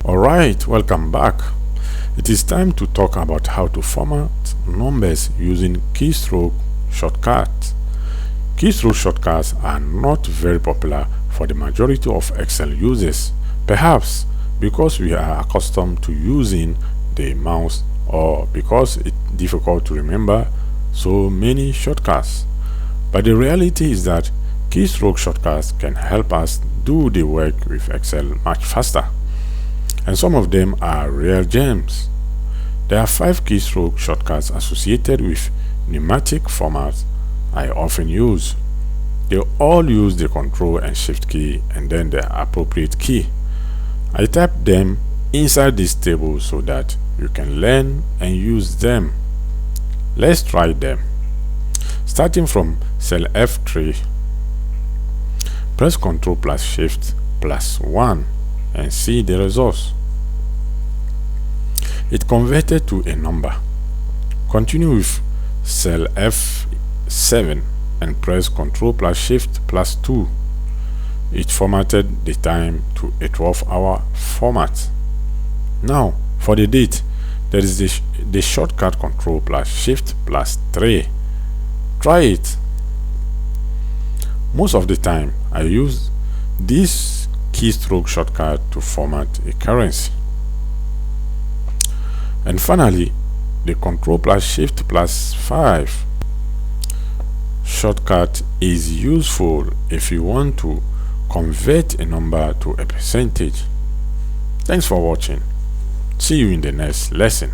Alright, welcome back. It is time to talk about how to format numbers using keystroke shortcuts. Keystroke shortcuts are not very popular for the majority of Excel users, perhaps because we are accustomed to using the mouse or because it's difficult to remember so many shortcuts. But the reality is that keystroke shortcuts can help us do the work with Excel much faster. And some of them are real gems. There are 5 keystroke shortcuts associated with pneumatic formats I often use. They all use the Ctrl and Shift key and then the appropriate key. I type them inside this table so that you can learn and use them. Let's try them. Starting from cell F3, press Ctrl plus Shift plus 1 and see the results. It converted to a number. Continue with cell F7 and press Ctrl plus Shift plus 2. It formatted the time to a 12-hour format. Now, for the date, there is the shortcut Ctrl plus Shift plus 3. Try it. Most of the time, I use this keystroke shortcut to format a currency. And finally, the Ctrl plus Shift plus 5 shortcut is useful if you want to convert a number to a percentage. Thanks for watching. See you in the next lesson.